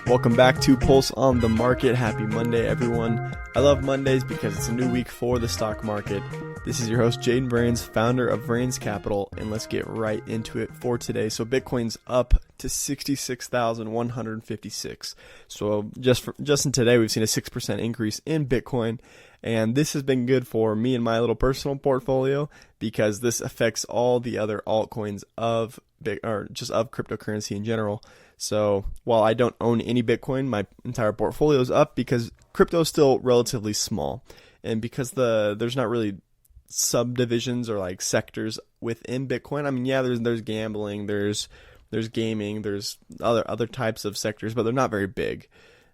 Welcome back to Pulse on the Market. Happy Monday, everyone. I love Mondays because it's a new week for the stock market. This is your host, Jaden Brains, founder of Brains Capital, and let's get right into it for today. So Bitcoin's up to 66,156. So just in today, we've seen a 6% increase in Bitcoin, and this has been good for me and my little personal portfolio because this affects all the other altcoins of cryptocurrency in general. So while I don't own any Bitcoin, my entire portfolio is up because crypto is still relatively small. And because there's not really subdivisions or like sectors within Bitcoin. I mean, yeah, there's gambling, there's gaming, there's other types of sectors, but they're not very big.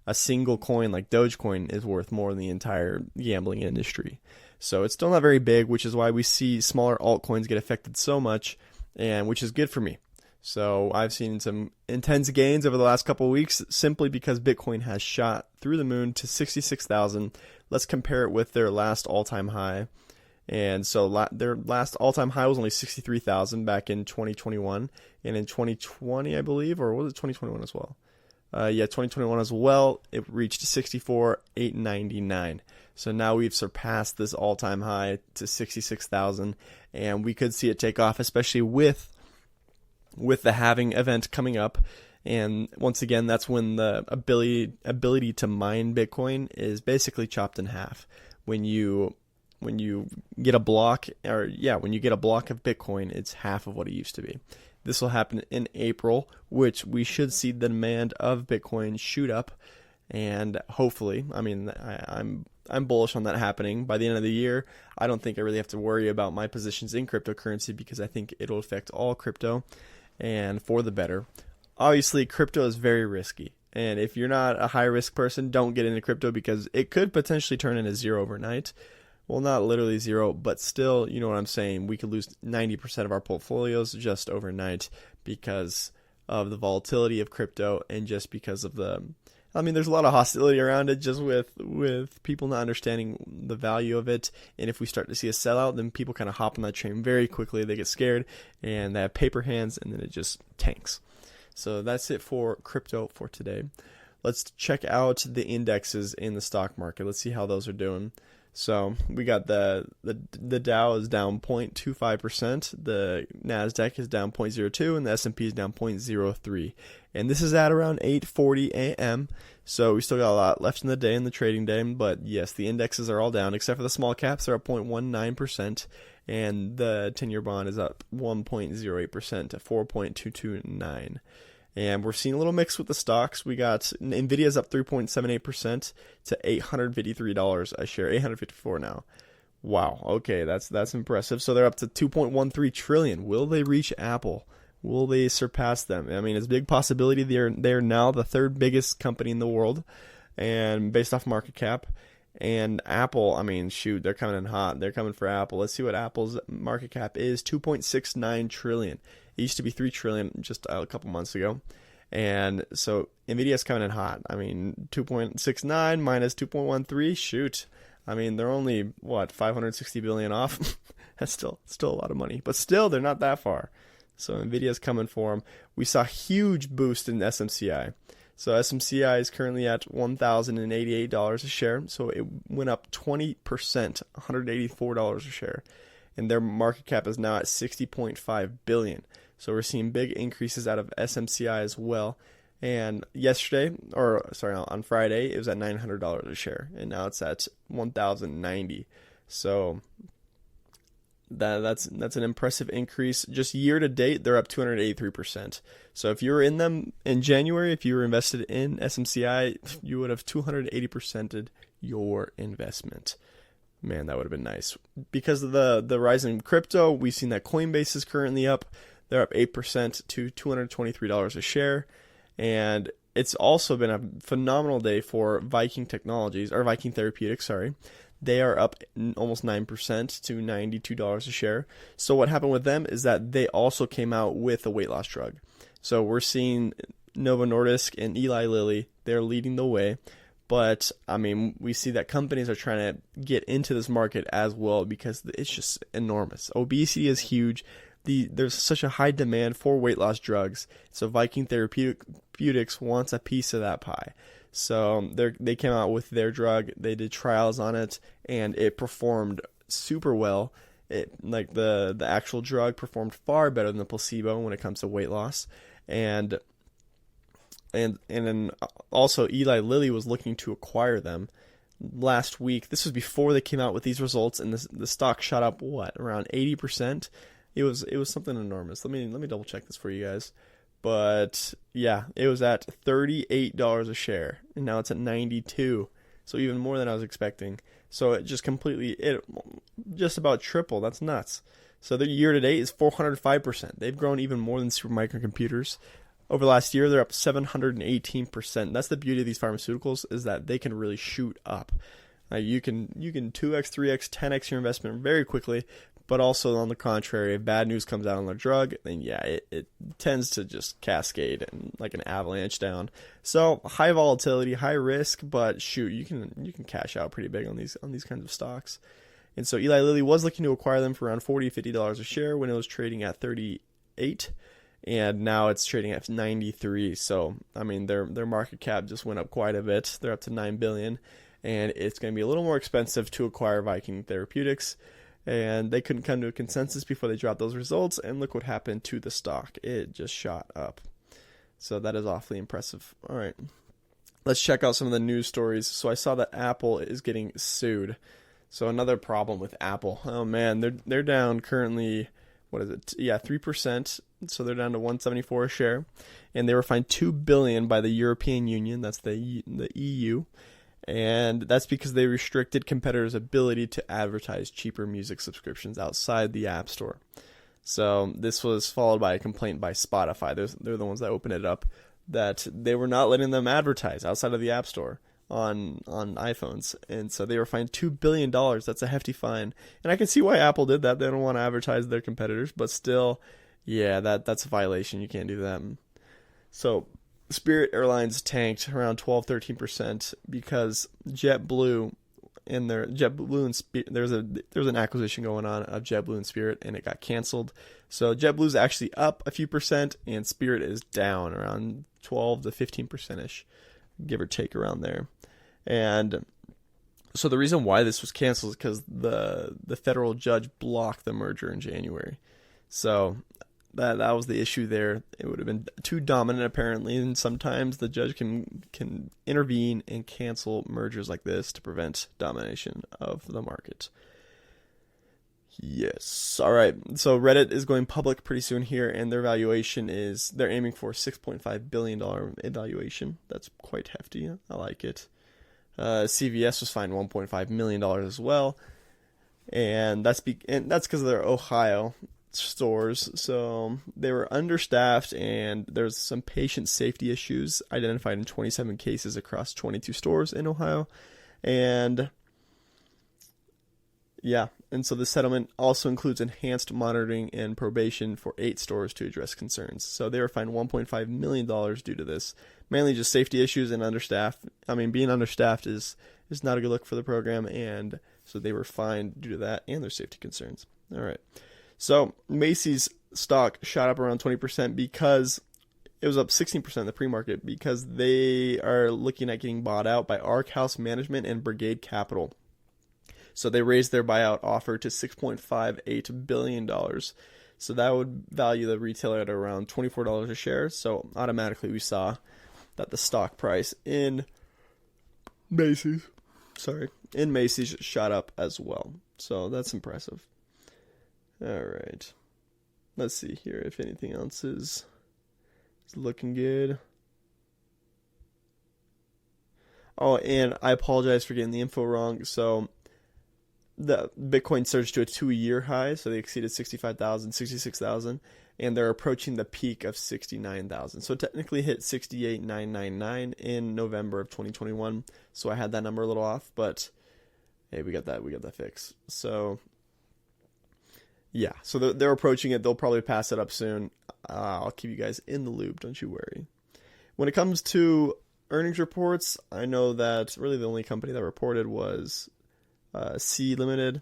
A single coin like Dogecoin is worth more than the entire gambling industry. So it's still not very big, which is why we see smaller altcoins get affected so much, and which is good for me. So I've seen some intense gains over the last couple of weeks simply because Bitcoin has shot through the moon to 66,000. Let's compare it with their last all-time high. And so their last all-time high was only 63,000 back in 2021. And in 2020, I believe, or was it 2021 as well? 2021 as well, it reached 64,899. So now we've surpassed this all-time high to 66,000. And we could see it take off, especially with the halving event coming up. And once again, that's when the ability to mine Bitcoin is basically chopped in half. When you get a block of Bitcoin, it's half of what it used to be. This will happen in April, which we should see the demand of Bitcoin shoot up, and hopefully, I mean, I'm bullish on that happening by the end of the year. I don't think I really have to worry about my positions in cryptocurrency because I think it'll affect all crypto, and for the better. Obviously, crypto is very risky, and if you're not a high risk person, don't get into crypto because it could potentially turn into zero overnight. Well, not literally zero, but still, you know what I'm saying. We could lose 90% of our portfolios just overnight because of the volatility of crypto and just because of there's a lot of hostility around it just with people not understanding the value of it. And if we start to see a sellout, then people kind of hop on that train very quickly. They get scared and they have paper hands and then it just tanks. So that's it for crypto for today. Let's check out the indexes in the stock market. Let's see how those are doing. So we got the Dow is down 0.25%, the Nasdaq is down 0.02, and the S&P is down 0.03. And this is at around 8:40 a.m. So we still got a lot left in the day, in the trading day. But yes, the indexes are all down except for the small caps. They're up 0.19%, and the 10-year bond is up 1.08% to 4.229. And we're seeing a little mix with the stocks. We got NVIDIA's up 3.78% to $853 a share, $854 now. Wow, okay, that's impressive. So they're up to $2.13 trillion. Will they reach Apple? Will they surpass them? I mean, it's a big possibility. They're now the third biggest company in the world, and based off market cap. And Apple, I mean, shoot, they're coming in hot. They're coming for Apple. Let's see what Apple's market cap is. $2.69 trillion. It used to be $3 trillion just a couple months ago. And so NVIDIA's coming in hot. I mean, 2.69 minus 2.13, shoot. I mean, they're only, 560 billion off? That's still a lot of money. But still, they're not that far. So NVIDIA's coming for them. We saw a huge boost in SMCI. So SMCI is currently at $1,088 a share. So it went up 20%, $184 a share. And their market cap is now at $60.5 billion. So we're seeing big increases out of SMCI as well. And on Friday, it was at $900 a share, and now it's at $1,090. So that's an impressive increase. Just year to date, they're up 283%. So if you were in them in January, if you were invested in SMCI, you would have 280%ed your investment. Man, that would have been nice. Because of the rise in crypto, we've seen that Coinbase is currently up. They're up 8% to $223 a share. And it's also been a phenomenal day for Viking Therapeutics. They are up almost 9% to $92 a share. So what happened with them is that they also came out with a weight loss drug. So we're seeing Novo Nordisk and Eli Lilly, they're leading the way. But I mean, we see that companies are trying to get into this market as well because it's just enormous. Obesity is huge. There's such a high demand for weight loss drugs. So Viking Therapeutics wants a piece of that pie. So they came out with their drug. They did trials on it, and it performed super well. Like the actual drug performed far better than the placebo when it comes to weight loss, and then also Eli Lilly was looking to acquire them last week. This was before they came out with these results, and the stock shot up around 80%. It was something enormous. Let me double check this for you guys. But yeah, it was at $38 a share, and now it's at 92. So even more than I was expecting. So it just about triple. That's nuts. So the year to date is 405%. They've grown even more than Supermicro Computers. Over the last year, they're up 718%. That's the beauty of these pharmaceuticals, is that they can really shoot up. You can 2x, 3x, 10x your investment very quickly, but also on the contrary, if bad news comes out on the drug, then yeah, it tends to just cascade and like an avalanche down. So high volatility, high risk, but shoot, you can cash out pretty big on these kinds of stocks. And so Eli Lilly was looking to acquire them for around $40, $50 a share when it was trading at 38. And now it's trading at 93. So, I mean, their market cap just went up quite a bit. They're up to $9 billion. And it's going to be a little more expensive to acquire Viking Therapeutics. And they couldn't come to a consensus before they dropped those results. And look what happened to the stock. It just shot up. So that is awfully impressive. All right. Let's check out some of the news stories. So I saw that Apple is getting sued. So another problem with Apple. Oh, man. They're down currently, what is it? Yeah, 3%. So they're down to 174 a share, and they were fined $2 billion by the European Union. That's the EU, and that's because they restricted competitors' ability to advertise cheaper music subscriptions outside the App Store. So this was followed by a complaint by Spotify. They're the ones that opened it up, that they were not letting them advertise outside of the App Store on iPhones, and so they were fined $2 billion. That's a hefty fine, and I can see why Apple did that. They don't want to advertise their competitors, but still. Yeah, that's a violation. You can't do that. So Spirit Airlines tanked around 12-13% because JetBlue and Spirit, there's an acquisition going on of JetBlue and Spirit, and it got canceled. So JetBlue's actually up a few percent, and Spirit is down around 12-15% ish, give or take around there. And so the reason why this was canceled is because the federal judge blocked the merger in January. So that was the issue there. It would have been too dominant apparently, and sometimes the judge can intervene and cancel mergers like this to prevent domination of the market. Yes. All right. So Reddit is going public pretty soon here, and their valuation they're aiming for $6.5 billion valuation. That's quite hefty. I like it. CVS was fined $1.5 million as well, and that's because of their Ohio stores. So they were understaffed, and there's some patient safety issues identified in 27 cases across 22 stores in Ohio. And yeah, and so the settlement also includes enhanced monitoring and probation for 8 stores to address concerns. So they were fined $1.5 million due to this, mainly just safety issues and understaffed. I mean, being understaffed is not a good look for the program, and so they were fined due to that and their safety concerns. All right. So Macy's stock shot up around 20% because it was up 16% in the pre-market because they are looking at getting bought out by Ark House Management and Brigade Capital. So they raised their buyout offer to $6.58 billion. So that would value the retailer at around $24 a share. So automatically we saw that the stock price in Macy's shot up as well. So that's impressive. All right. Let's see here if anything else is looking good. Oh, and I apologize for getting the info wrong. So the Bitcoin surged to a 2-year high, so they exceeded 65,000, 66,000, and they're approaching the peak of 69,000. So it technically hit 68,999 in November of 2021. So I had that number a little off, but hey, we got that fixed. So yeah, so they're approaching it. They'll probably pass it up soon. I'll keep you guys in the loop. Don't you worry. When it comes to earnings reports, I know that really the only company that reported was C Limited,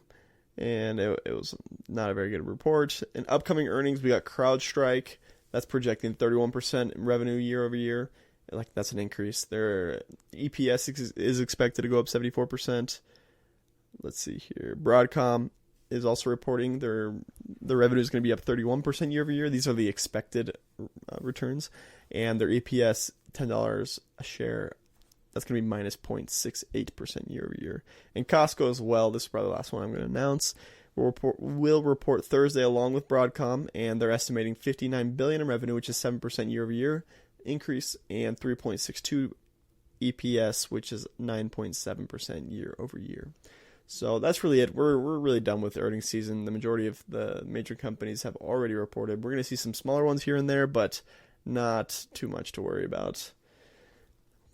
and it was not a very good report. In upcoming earnings, we got CrowdStrike. That's projecting 31% in revenue year over year. Like, that's an increase. Their EPS is expected to go up 74%. Let's see here. Broadcom is also reporting their revenue is going to be up 31% year over year. These are the expected returns. And their EPS, $10 a share, that's going to be minus 0.68% year over year. And Costco as well, this is probably the last one I'm going to announce, will report Thursday along with Broadcom, and they're estimating $59 billion in revenue, which is 7% year over year increase, and 3.62 EPS, which is 9.7% year over year. So that's really it. We're really done with the earnings season. The majority of the major companies have already reported. We're going to see some smaller ones here and there, but not too much to worry about.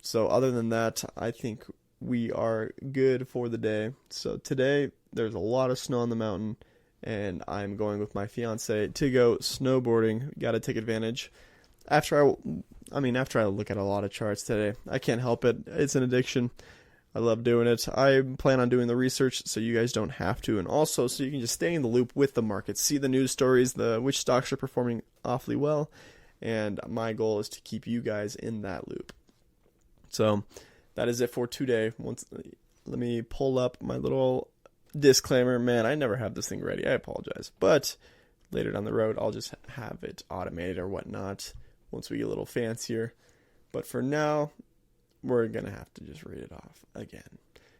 So other than that, I think we are good for the day. So today, there's a lot of snow on the mountain, and I'm going with my fiance to go snowboarding. Got to take advantage. After I look at a lot of charts today, I can't help it. It's an addiction. I love doing it. I plan on doing the research so you guys don't have to, and also so you can just stay in the loop with the market, see the news stories, which stocks are performing awfully well, and my goal is to keep you guys in that loop. So that is it for today. Let me pull up my little disclaimer. Man, I never have this thing ready. I apologize. But later down the road, I'll just have it automated or whatnot once we get a little fancier. But for now, we're going to have to just read it off again.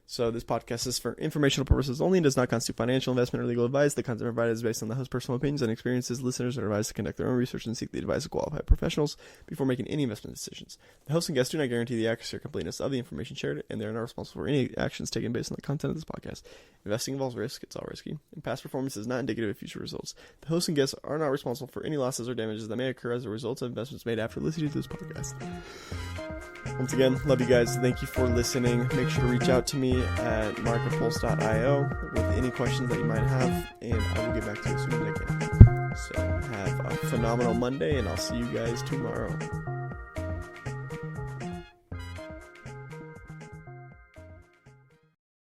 So this podcast is for informational purposes only and does not constitute financial, investment, or legal advice. The content provided is based on the host's personal opinions and experiences. Listeners are advised to conduct their own research and seek the advice of qualified professionals before making any investment decisions. The host and guests do not guarantee the accuracy or completeness of the information shared, and they are not responsible for any actions taken based on the content of this podcast. Investing involves risk. It's all risky. And past performance is not indicative of future results. The host and guests are not responsible for any losses or damages that may occur as a result of investments made after listening to this podcast. Once again, love you guys. Thank you for listening. Make sure to reach out to me at marketpulse.io with any questions that you might have, and I will get back to you as soon as I can. So have a phenomenal Monday, and I'll see you guys tomorrow.